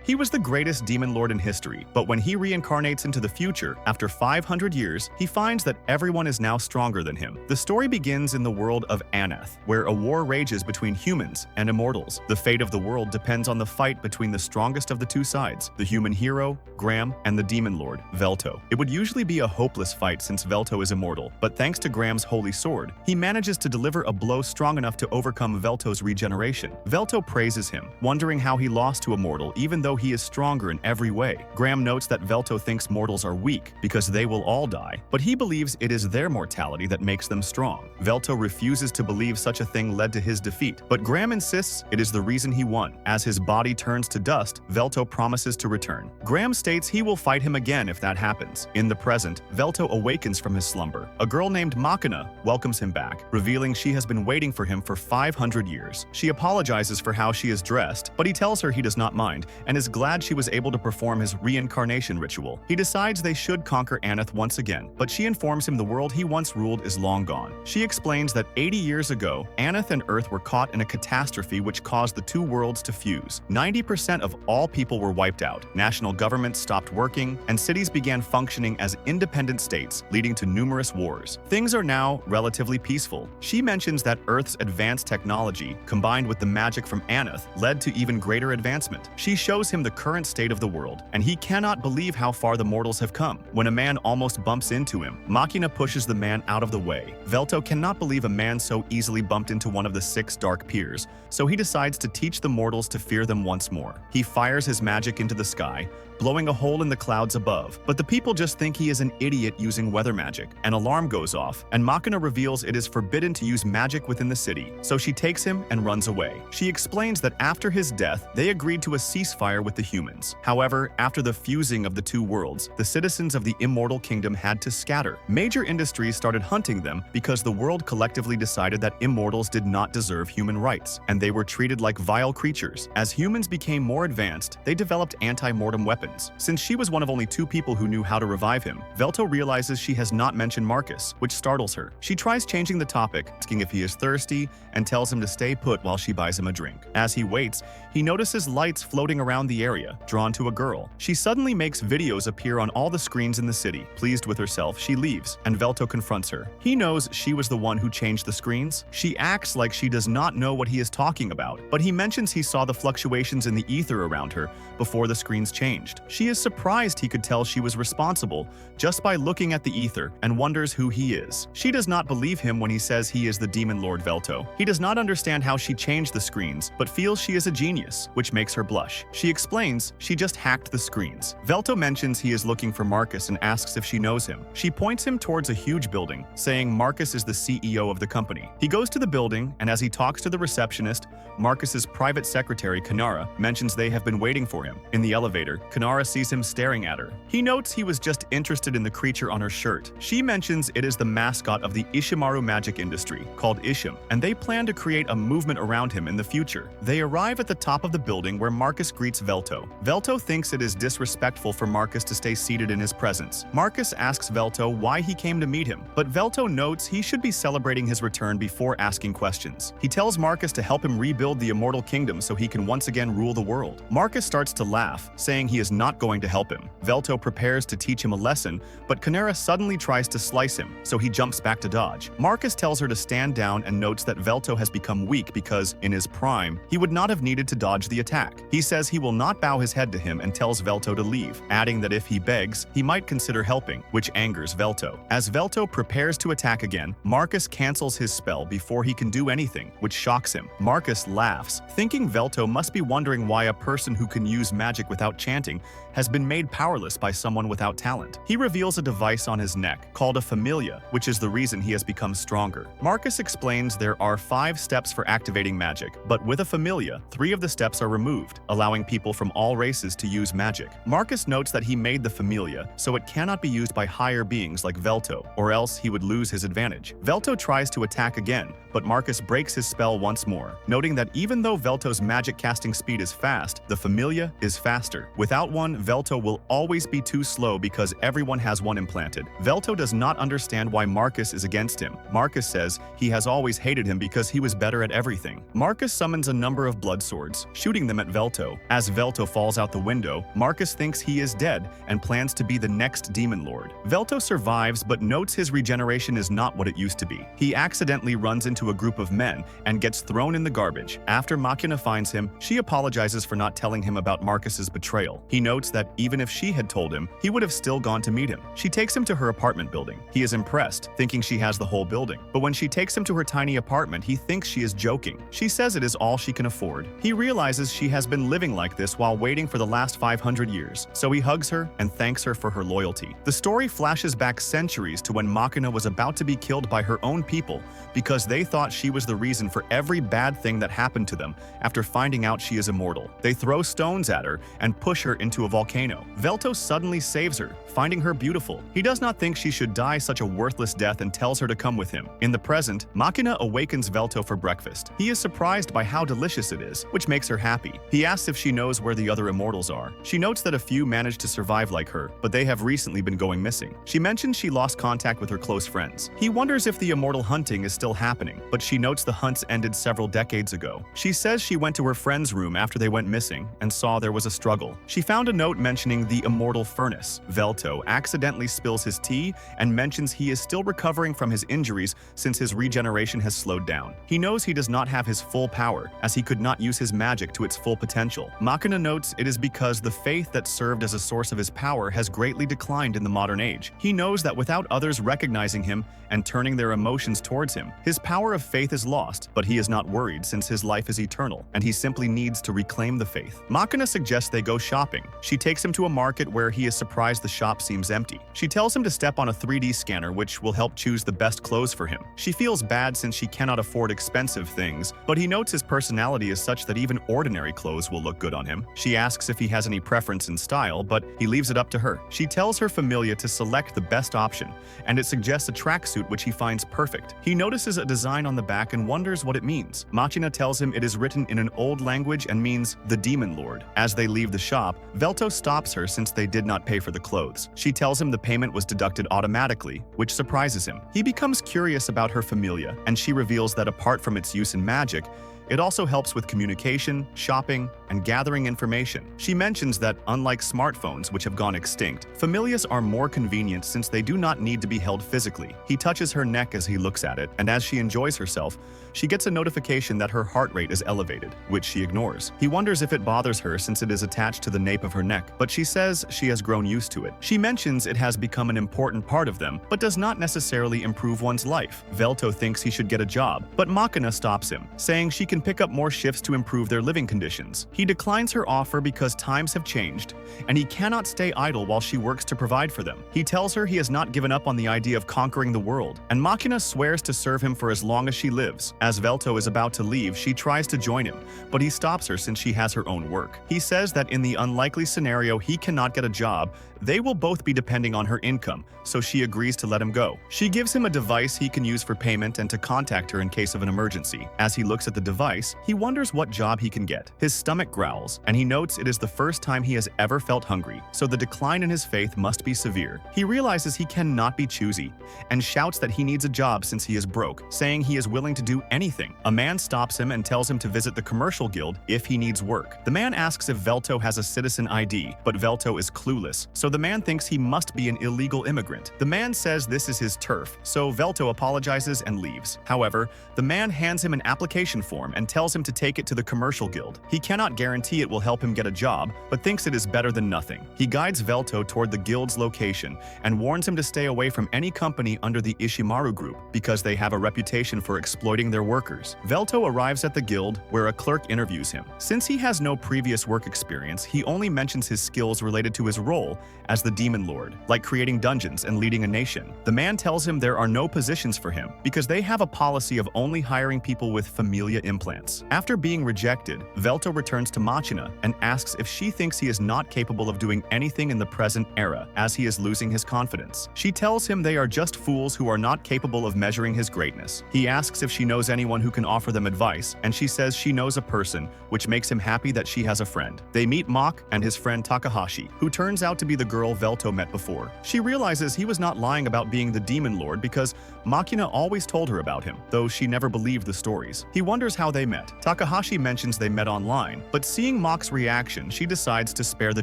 He was the greatest demon lord in history, but when he reincarnates into the future, after 500 years, he finds that everyone is now stronger than him. The story begins in the world of Anath, where a war rages between humans and immortals. The fate of the world depends on the fight between the strongest of the two sides, the human hero, Graham, and the demon lord, Velto. It would usually be a hopeless fight since Velto is immortal, but thanks to Graham's holy sword, he manages to deliver a blow strong enough to overcome Velto's regeneration. Velto praises him, wondering how he lost to a mortal even though he is stronger in every way. Graham notes that Velto thinks mortals are weak because they will all die, but he believes it is their mortality that makes them strong. Velto refuses to believe such a thing led to his defeat, but Graham insists it is the reason he won. As his body turns to dust, Velto promises to return. Graham states he will fight him again if that happens. In the present, Velto awakens from his slumber. A girl named Makina welcomes him back, revealing she has been waiting for him for 500 years. She apologizes for how she is dressed, but he tells her he does not mind and is glad she was able to perform his reincarnation ritual. He decides they should conquer Anath once again, but she informs him the world he once ruled is long gone. She explains that 80 years ago, Anath and Earth were caught in a catastrophe which caused the two worlds to fuse. 90% of all people were wiped out, national governments stopped working, and cities began functioning as independent states, leading to numerous wars. Things are now relatively peaceful. She mentions that Earth's advanced technology, combined with the magic from Anath, led to even greater advancement. She shows him the current state of the world, and he cannot believe how far the mortals have come. When a man almost bumps into him, Makina pushes the man out of the way. Velto cannot believe a man so easily bumped into one of the 6 dark peers, so he decides to teach the mortals to fear them once more. He fires his magic into the sky, blowing a hole in the clouds above, but the people just think he is an idiot using weather magic. An alarm goes off, and Makina reveals it is forbidden to use magic within the city, so she takes him and runs away. She explains that after his death, they agreed to a ceasefire with the humans. However, after the fusing of the two worlds, the citizens of the immortal kingdom had to scatter. Major industries started hunting them because the world collectively decided that immortals did not deserve human rights, and they were treated like vile creatures. As humans became more advanced, they developed anti-mortem weapons. Since she was one of only 2 people who knew how to revive him, Velto realizes she has not mentioned Marcus, which startles her. She tries changing the topic, asking if he is thirsty, and tells him to stay put while she buys him a drink. As he waits, he notices lights floating around the area, drawn to a girl. She suddenly makes videos appear on all the screens in the city. Pleased with herself, she leaves, and Velto confronts her. He knows she was the one who changed the screens. She acts like she does not know what he is talking about, but he mentions he saw the fluctuations in the ether around her before the screens changed. She is surprised he could tell she was responsible just by looking at the ether and wonders who he is. She does not believe him when he says he is the demon lord Velto. He does not understand how she changed the screens, but feels she is a genius, which makes her blush. She explains she just hacked the screens. Velto mentions he is looking for Marcus and asks if she knows him. She points him towards a huge building, saying Marcus is the CEO of the company. He goes to the building, and as he talks to the receptionist, Marcus's private secretary, Kanara, mentions they have been waiting for him. In the elevator, Kanara sees him staring at her. He notes he was just interested in the creature on her shirt. She mentions it is the mascot of the Ishimaru magic industry, called Ishim, and they plan to create a movement around him in the future. They arrive at the top of the building where Marcus greets Velto. Velto thinks it is disrespectful for Marcus to stay seated in his presence. Marcus asks Velto why he came to meet him, but Velto notes he should be celebrating his return before asking questions. He tells Marcus to help him rebuild the immortal kingdom so he can once again rule the world. Marcus starts to laugh, saying he is not going to help him. Velto prepares to teach him a lesson, but Kanara suddenly tries to slice him, so he jumps back to dodge. Marcus tells her to stand down and notes that Velto has become weak because, in his prime, he would not have needed to dodge the attack. He says he will not bow his head to him and tells Velto to leave, adding that if he begs, he might consider helping, which angers Velto. As Velto prepares to attack again, Marcus cancels his spell before he can do anything, which shocks him. Marcus laughs, thinking Velto must be wondering why a person who can use magic without chanting has been made powerless by someone without talent. He reveals a device on his neck called a familia, which is the reason he has become stronger. Marcus explains there are 5 steps for activating magic, but with a familia, 3 of the steps are removed, allowing people from all races to use magic. Marcus notes that he made the familia, so it cannot be used by higher beings like Velto, or else he would lose his advantage. Velto tries to attack again, but Marcus breaks his spell once more, noting that even though Velto's magic casting speed is fast, the familia is faster. Without one, Velto will always be too slow because everyone has one implanted. Velto does not understand why Marcus is against him. Marcus says he has always hated him because he was better at everything. Marcus summons a number of blood swords, shooting them at Velto. As Velto falls out the window, Marcus thinks he is dead and plans to be the next demon lord. Velto survives but notes his regeneration is not what it used to be. He accidentally runs into a group of men and gets thrown in the garbage. After Makina finds him, she apologizes for not telling him about Marcus's betrayal. He notes that even if she had told him, he would have still gone to meet him. She takes him to her apartment building. He is impressed, thinking she has the whole building. But when she takes him to her tiny apartment, he thinks she is joking. She says it is all she can afford. He realizes she has been living like this while waiting for the last 500 years, so he hugs her and thanks her for her loyalty. The story flashes back centuries to when Makina was about to be killed by her own people because they thought she was the reason for every bad thing that happened to them after finding out she is immortal. They throw stones at her and push her into a volcano. Velto suddenly saves her, finding her beautiful. He does not think she should die such a worthless death and tells her to come with him. In the present, Makina awakens Velto for breakfast. He is surprised by how delicious it is, which makes her happy. He asks if she knows where the other immortals are. She notes that a few managed to survive like her, but they have recently been going missing. She mentions she lost contact with her close friends. He wonders if the immortal hunting is still happening, but she notes the hunts ended several decades ago. She says she went to her friend's room after they went missing and saw there was a struggle. She found a note mentioning the immortal furnace. Velto accidentally spills his tea and mentions he is still recovering from his injuries since his regeneration has slowed down. He knows he does not have his full power, as he could not use his magic to its full potential. Makina notes it is because the faith that served as a source of his power has greatly declined in the modern age. He knows that without others recognizing him and turning their emotions towards him, his power of faith is lost, but he is not worried since his life is eternal, and he simply needs to reclaim the faith. Makina suggests they go shopping. She takes him to a market where he is surprised the shop seems empty. She tells him to step on a 3D scanner which will help choose the best clothes for him. She feels bad since she cannot afford expensive things, but he notes his personality is such that even ordinary clothes will look good on him. She asks if he has any preference in style, but he leaves it up to her. She tells her familia to select the best option, and it suggests a tracksuit which he finds perfect. He notices a design on the back and wonders what it means. Makina tells him it is written in an old language and means the demon lord. As they leave the shop, Velto stops her since they did not pay for the clothes. She tells him the payment was deducted automatically, which surprises him. He becomes curious about her familia, and she reveals that apart from its use in magic, it also helps with communication, shopping, and gathering information. She mentions that, unlike smartphones, which have gone extinct, familias are more convenient since they do not need to be held physically. He touches her neck as he looks at it, and as she enjoys herself, she gets a notification that her heart rate is elevated, which she ignores. He wonders if it bothers her since it is attached to the nape of her neck, but she says she has grown used to it. She mentions it has become an important part of them, but does not necessarily improve one's life. Velto thinks he should get a job, but Makina stops him, saying she can pick up more shifts to improve their living conditions. He declines her offer because times have changed, and he cannot stay idle while she works to provide for them. He tells her he has not given up on the idea of conquering the world, and Makina swears to serve him for as long as she lives. As Velto is about to leave, she tries to join him, but he stops her since she has her own work. He says that in the unlikely scenario he cannot get a job, they will both be depending on her income, so she agrees to let him go. She gives him a device he can use for payment and to contact her in case of an emergency. As he looks at the device, he wonders what job he can get. His stomach growls, and he notes it is the first time he has ever felt hungry, so the decline in his faith must be severe. He realizes he cannot be choosy, and shouts that he needs a job since he is broke, saying he is willing to do anything. A man stops him and tells him to visit the commercial guild if he needs work. The man asks if Velto has a citizen ID, but Velto is clueless, so the man thinks he must be an illegal immigrant. The man says this is his turf, so Velto apologizes and leaves. However, the man hands him an application form and tells him to take it to the commercial guild. He cannot guarantee it will help him get a job, but thinks it is better than nothing. He guides Velto toward the guild's location and warns him to stay away from any company under the Ishimaru group because they have a reputation for exploiting their workers. Velto arrives at the guild where a clerk interviews him. Since he has no previous work experience, he only mentions his skills related to his role as the demon lord, like creating dungeons and leading a nation. The man tells him there are no positions for him because they have a policy of only hiring people with familia implants. After being rejected, Velto returns to Makina and asks if she thinks he is not capable of doing anything in the present era, as he is losing his confidence. She tells him they are just fools who are not capable of measuring his greatness. He asks if she knows anyone who can offer them advice, and she says she knows a person, which makes him happy that she has a friend. They meet Mach and his friend Takahashi, who turns out to be the girl Velto met before. She realizes he was not lying about being the demon lord because Makina always told her about him, though she never believed the stories. He wonders how they met. Takahashi mentions they met online, but seeing Mock's reaction, she decides to spare the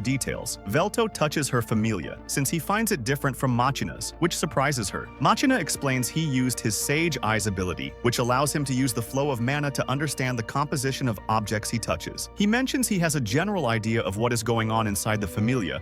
details. Velto touches her familia, since he finds it different from Makina's, which surprises her. Makina explains he used his Sage Eyes ability, which allows him to use the flow of mana to understand the composition of objects he touches. He mentions he has a general idea of what is going on inside the familia,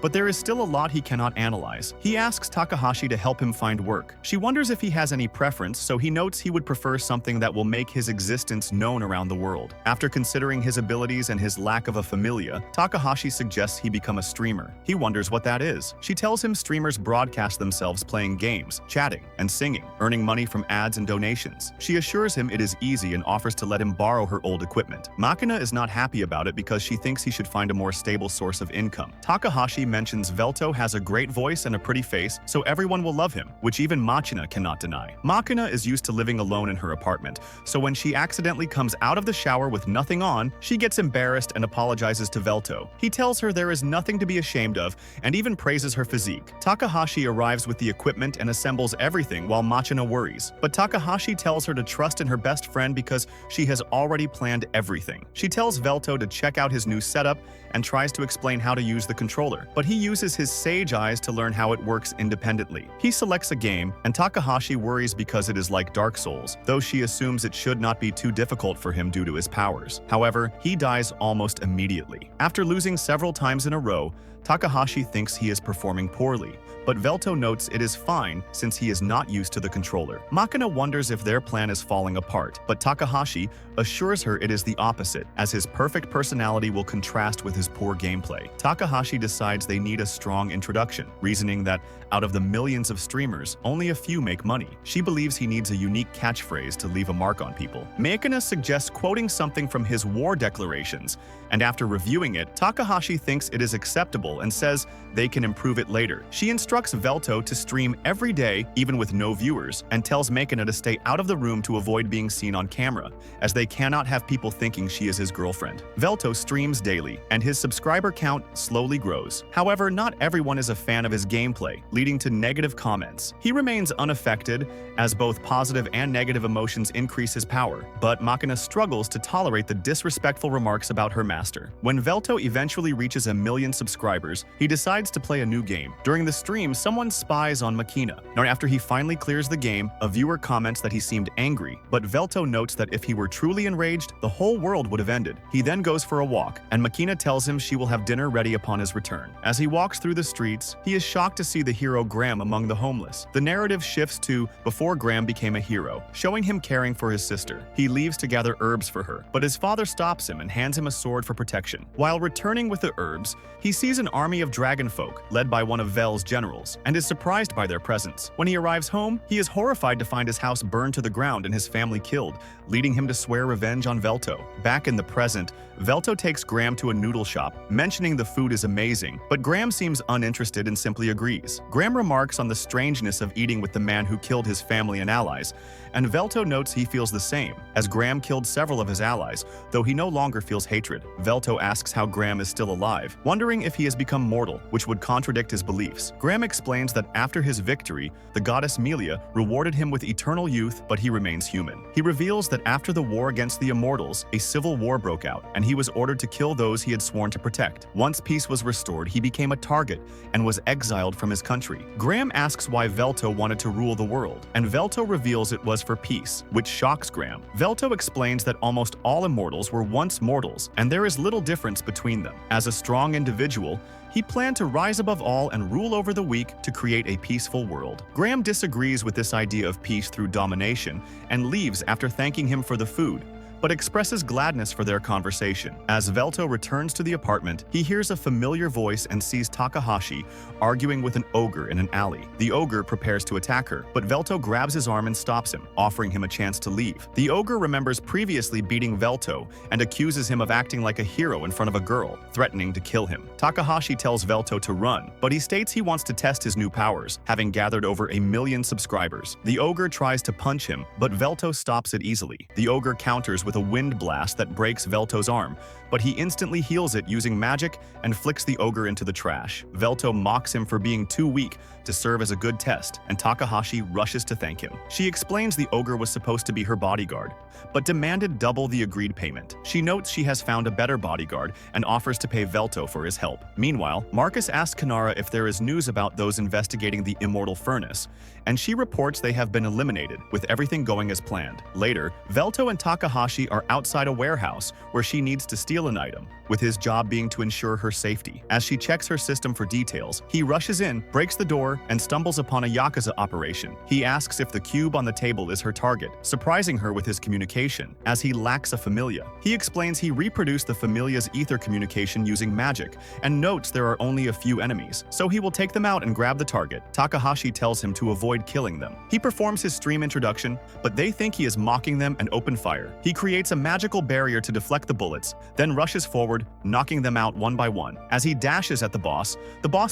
but there is still a lot he cannot analyze. He asks Takahashi to help him find work. She wonders if he has any preference, so he notes he would prefer something that will make his existence known around the world. After considering his abilities and his lack of a familia, Takahashi suggests he become a streamer. He wonders what that is. She tells him streamers broadcast themselves playing games, chatting, and singing, earning money from ads and donations. She assures him it is easy and offers to let him borrow her old equipment. Makina is not happy about it because she thinks he should find a more stable source of income. Takahashi mentions Velto has a great voice and a pretty face, so everyone will love him, which even Makina cannot deny. Makina is used to living alone in her apartment, so when she accidentally comes out of the shower with nothing on, she gets embarrassed and apologizes to Velto. He tells her there is nothing to be ashamed of and even praises her physique. Takahashi arrives with the equipment and assembles everything while Makina worries, but Takahashi tells her to trust in her best friend because she has already planned everything. She tells Velto to check out his new setup and tries to explain how to use the controller, but he uses his Sage Eyes to learn how it works independently. He selects a game, and Takahashi worries because it is like Dark Souls, though she assumes it should not be too difficult for him due to his powers. However, he dies almost immediately. After losing several times in a row, Takahashi thinks he is performing poorly, but Velto notes it is fine since he is not used to the controller. Makina wonders if their plan is falling apart, but Takahashi assures her it is the opposite, as his perfect personality will contrast with his poor gameplay. Takahashi decides they need a strong introduction, reasoning that out of the millions of streamers, only a few make money. She believes he needs a unique catchphrase to leave a mark on people. Makina suggests quoting something from his war declarations, and after reviewing it, Takahashi thinks it is acceptable and says they can improve it later. She instructs Velto to stream every day, even with no viewers, and tells Makina to stay out of the room to avoid being seen on camera, as they cannot have people thinking she is his girlfriend. Velto streams daily, and his subscriber count slowly grows. However, not everyone is a fan of his gameplay, leading to negative comments. He remains unaffected, as both positive and negative emotions increase his power, but Makina struggles to tolerate the disrespectful remarks about her master. When Velto eventually reaches 1 million subscribers, he decides to play a new game. During the stream, someone spies on Makina. Now, after he finally clears the game, a viewer comments that he seemed angry, but Velto notes that if he were truly enraged, the whole world would have ended. He then goes for a walk, and Makina tells him she will have dinner ready upon his return. As he walks through the streets, he is shocked to see the hero Graham among the homeless. The narrative shifts to before Graham became a hero, showing him caring for his sister. He leaves to gather herbs for her, but his father stops him and hands him a sword for protection. While returning with the herbs, he sees an army of dragon folk led by one of Vel's generals, and is surprised by their presence. When he arrives home, he is horrified to find his house burned to the ground and his family killed, leading him to swear revenge on Velto. Back in the present, Velto takes Graham to a noodle shop, mentioning the food is amazing, but Graham seems uninterested and simply agrees. Graham remarks on the strangeness of eating with the man who killed his family and allies, and Velto notes he feels the same, as Graham killed several of his allies, though he no longer feels hatred. Velto asks how Graham is still alive, wondering if he has become mortal, which would contradict his beliefs. Graham explains that after his victory, the goddess Melia rewarded him with eternal youth, but he remains human. He reveals that after the war against the immortals, a civil war broke out, and he was ordered to kill those he had sworn to protect. Once peace was restored, he became a target and was exiled from his country. Graham asks why Velto wanted to rule the world, and Velto reveals it was for peace, which shocks Graham. Velto explains that almost all immortals were once mortals, and there is little difference between them. As a strong individual, he planned to rise above all and rule over the weak to create a peaceful world. Graham disagrees with this idea of peace through domination and leaves after thanking him for the food, but expresses gladness for their conversation. As Velto returns to the apartment, he hears a familiar voice and sees Takahashi arguing with an ogre in an alley. The ogre prepares to attack her, but Velto grabs his arm and stops him, offering him a chance to leave. The ogre remembers previously beating Velto and accuses him of acting like a hero in front of a girl, threatening to kill him. Takahashi tells Velto to run, but he states he wants to test his new powers, having gathered over 1 million subscribers. The ogre tries to punch him, but Velto stops it easily. The ogre counters with with a wind blast that breaks Velto's arm, but he instantly heals it using magic and flicks the ogre into the trash. Velto mocks him for being too weak to serve as a good test, and Takahashi rushes to thank him. She explains the ogre was supposed to be her bodyguard, but demanded double the agreed payment. She notes she has found a better bodyguard and offers to pay Velto for his help. Meanwhile, Marcus asks Kanara if there is news about those investigating the immortal furnace, and she reports they have been eliminated, with everything going as planned. Later, Velto and Takahashi are outside a warehouse where she needs to steal an item, with his job being to ensure her safety. As she checks her system for details, he rushes in, breaks the door, and stumbles upon a Yakuza operation. He asks if the cube on the table is her target, surprising her with his communication, as he lacks a familia. He explains he reproduced the familia's ether communication using magic, and notes there are only a few enemies, so he will take them out and grab the target. Takahashi tells him to avoid killing them. He performs his stream introduction, but they think he is mocking them and open fire. He creates a magical barrier to deflect the bullets, then rushes forward, knocking them out one by one. As he dashes at the boss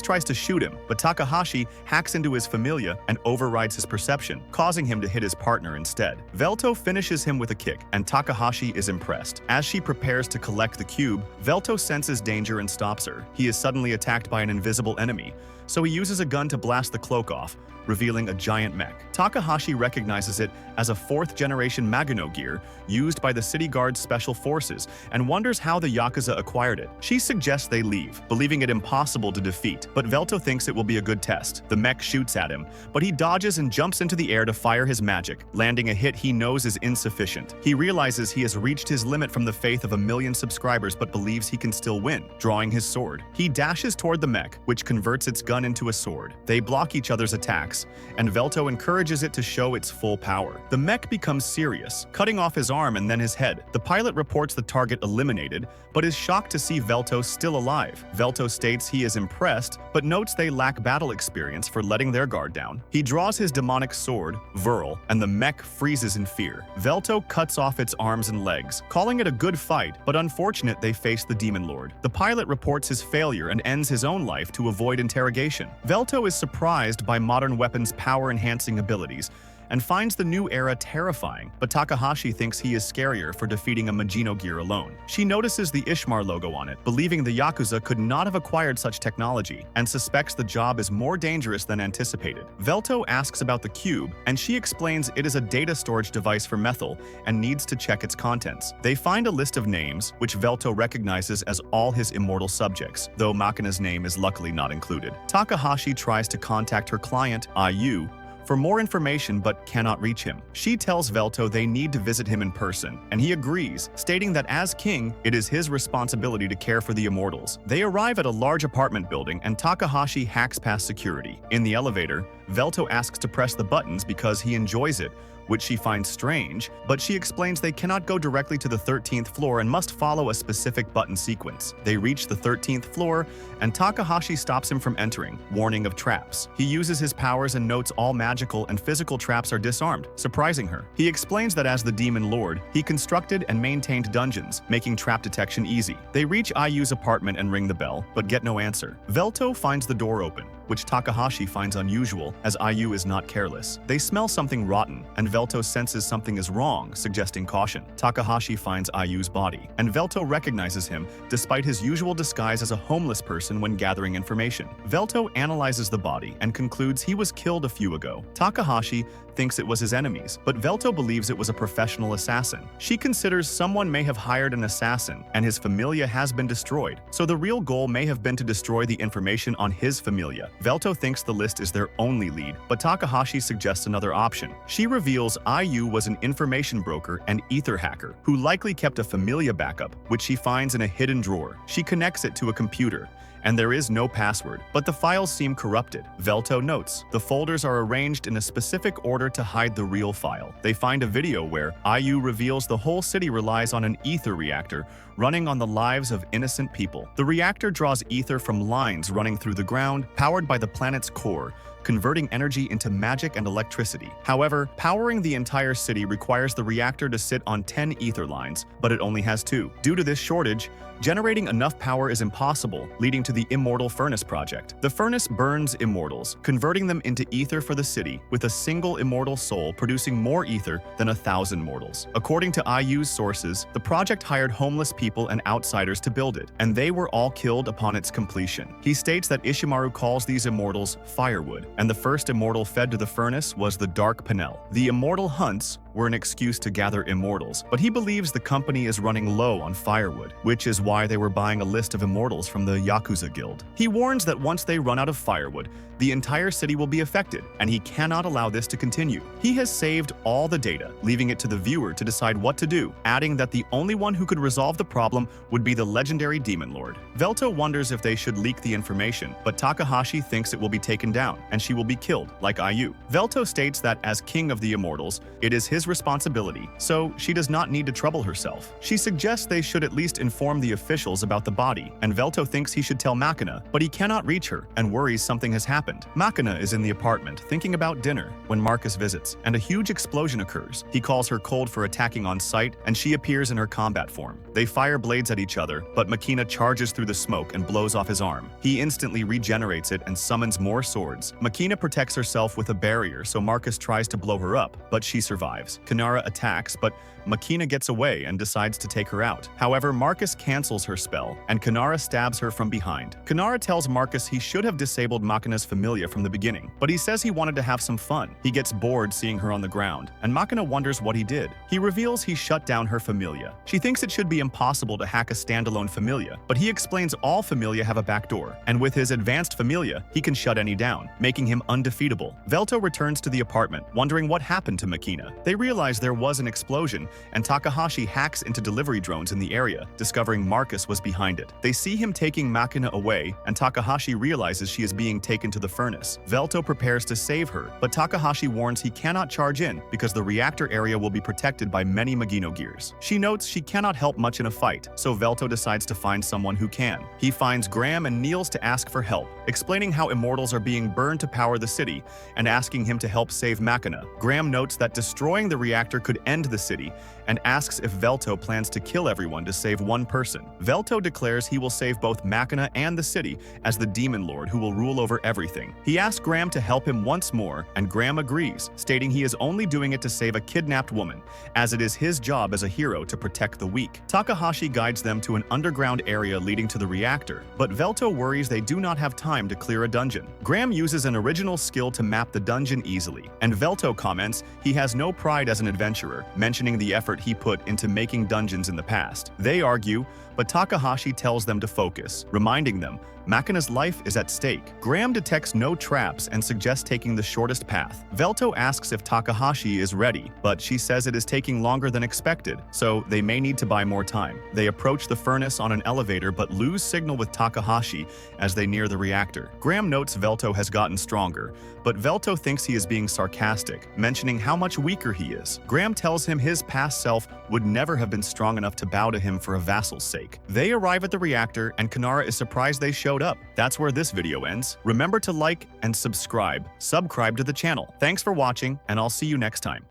tries to shoot him, but Takahashi hacks into his familia and overrides his perception, causing him to hit his partner instead. Velto finishes him with a kick, and Takahashi is impressed. As she prepares to collect the cube, Velto senses danger and stops her. He is suddenly attacked by an invisible enemy, so he uses a gun to blast the cloak off, revealing a giant mech. Takahashi recognizes it as a 4th-generation Magino gear used by the City Guard's special forces and wonders how the Yakuza acquired it. She suggests they leave, believing it impossible to defeat, but Velto thinks it will be a good test. The mech shoots at him, but he dodges and jumps into the air to fire his magic, landing a hit he knows is insufficient. He realizes he has reached his limit from the faith of 1 million subscribers but believes he can still win, drawing his sword. He dashes toward the mech, which converts its gun into a sword. They block each other's attacks, and Velto encourages it to show its full power. The mech becomes serious, cutting off his arm and then his head. The pilot reports the target eliminated, but is shocked to see Velto still alive. Velto states he is impressed, but notes they lack battle experience for letting their guard down. He draws his demonic sword, Vrl, and the mech freezes in fear. Velto cuts off its arms and legs, calling it a good fight, but unfortunate they face the Demon Lord. The pilot reports his failure and ends his own life to avoid interrogation. Velto is surprised by modern weapons' power-enhancing abilities and finds the new era terrifying, but Takahashi thinks he is scarier for defeating a Magino gear alone. She notices the Ishmar logo on it, believing the Yakuza could not have acquired such technology, and suspects the job is more dangerous than anticipated. Velto asks about the cube, and she explains it is a data storage device for Methyl and needs to check its contents. They find a list of names, which Velto recognizes as all his immortal subjects, though Makina's name is luckily not included. Takahashi tries to contact her client, IU, for more information but cannot reach him. She tells Velto they need to visit him in person, and he agrees, stating that as king, it is his responsibility to care for the immortals. They arrive at a large apartment building and Takahashi hacks past security. In the elevator, Velto asks to press the buttons because he enjoys it, which she finds strange, but she explains they cannot go directly to the 13th floor and must follow a specific button sequence. They reach the 13th floor, and Takahashi stops him from entering, warning of traps. He uses his powers and notes all magical and physical traps are disarmed, surprising her. He explains that as the Demon Lord, he constructed and maintained dungeons, making trap detection easy. They reach IU's apartment and ring the bell, but get no answer. Velto finds the door open, which Takahashi finds unusual, as IU is not careless. They smell something rotten, and Velto senses something is wrong, suggesting caution. Takahashi finds IU's body, and Velto recognizes him despite his usual disguise as a homeless person when gathering information. Velto analyzes the body and concludes he was killed a few ago. Takahashi thinks it was his enemies, but Velto believes it was a professional assassin. She considers someone may have hired an assassin, and his familia has been destroyed, so the real goal may have been to destroy the information on his familia. Velto thinks the list is their only lead, but Takahashi suggests another option. She reveals IU was an information broker and ether hacker who likely kept a familia backup, which she finds in a hidden drawer. She connects it to a computer, and there is no password, but the files seem corrupted. Velto notes the folders are arranged in a specific order to hide the real file. They find a video where IU reveals the whole city relies on an ether reactor running on the lives of innocent people. The reactor draws ether from lines running through the ground, powered by the planet's core, converting energy into magic and electricity. However, powering the entire city requires the reactor to sit on 10 ether lines, but it only has 2. Due to this shortage, generating enough power is impossible, leading to the Immortal Furnace project. The furnace burns immortals, converting them into ether for the city, with a single immortal soul producing more ether than 1,000 mortals. According to IU's sources, the project hired homeless people and outsiders to build it, and they were all killed upon its completion. He states that Ishimaru calls these immortals firewood, and the first immortal fed to the furnace was the Dark Panel. The immortal hunts were an excuse to gather immortals, but he believes the company is running low on firewood, which is why they were buying a list of immortals from the Yakuza Guild. He warns that once they run out of firewood, the entire city will be affected, and he cannot allow this to continue. He has saved all the data, leaving it to the viewer to decide what to do, adding that the only one who could resolve the problem would be the legendary Demon Lord. Velto wonders if they should leak the information, but Takahashi thinks it will be taken down, and she will be killed, like IU. Velto states that as king of the immortals, it is his responsibility, so she does not need to trouble herself. She suggests they should at least inform the officials about the body, and Velto thinks he should tell Makina, but he cannot reach her and worries something has happened. Makina is in the apartment, thinking about dinner, when Marcus visits, and a huge explosion occurs. He calls her cold for attacking on sight, and she appears in her combat form. They fire blades at each other, but Makina charges through the smoke and blows off his arm. He instantly regenerates it and summons more swords. Makina protects herself with a barrier, so Marcus tries to blow her up, but she survives. Kinara attacks, but Makina gets away and decides to take her out. However, Marcus cancels her spell, and Kinara stabs her from behind. Kinara tells Marcus he should have disabled Makina's familia from the beginning, but he says he wanted to have some fun. He gets bored seeing her on the ground, and Makina wonders what he did. He reveals he shut down her familia. She thinks it should be impossible to hack a standalone familia, but he explains all familia have a backdoor, and with his advanced familia, he can shut any down, making him undefeatable. Velto returns to the apartment, wondering what happened to Makina. They realize there was an explosion, and Takahashi hacks into delivery drones in the area, discovering Marcus was behind it. They see him taking Makina away, and Takahashi realizes she is being taken to the furnace. Velto prepares to save her, but Takahashi warns he cannot charge in because the reactor area will be protected by many Magino gears. She notes she cannot help much in a fight, so Velto decides to find someone who can. He finds Graham and kneels to ask for help, explaining how immortals are being burned to power the city and asking him to help save Makina. Graham notes that destroying the reactor could end the city and asks if Velto plans to kill everyone to save one person. Velto declares he will save both Makina and the city as the Demon Lord who will rule over everything. He asks Graham to help him once more, and Graham agrees, stating he is only doing it to save a kidnapped woman, as it is his job as a hero to protect the weak. Takahashi guides them to an underground area leading to the reactor, but Velto worries they do not have time to clear a dungeon. Graham uses an original skill to map the dungeon easily, and Velto comments he has no pride as an adventurer, mentioning the effort he put into making dungeons in the past. They argue, but Takahashi tells them to focus, reminding them Makina's life is at stake. Graham detects no traps and suggests taking the shortest path. Velto asks if Takahashi is ready, but she says it is taking longer than expected, so they may need to buy more time. They approach the furnace on an elevator but lose signal with Takahashi as they near the reactor. Graham notes Velto has gotten stronger, but Velto thinks he is being sarcastic, mentioning how much weaker he is. Graham tells him his past self would never have been strong enough to bow to him for a vassal's sake. They arrive at the reactor, and Kinara is surprised they showed up. That's where this video ends. Remember to like and subscribe to the channel. Thanks for watching, and I'll see you next time.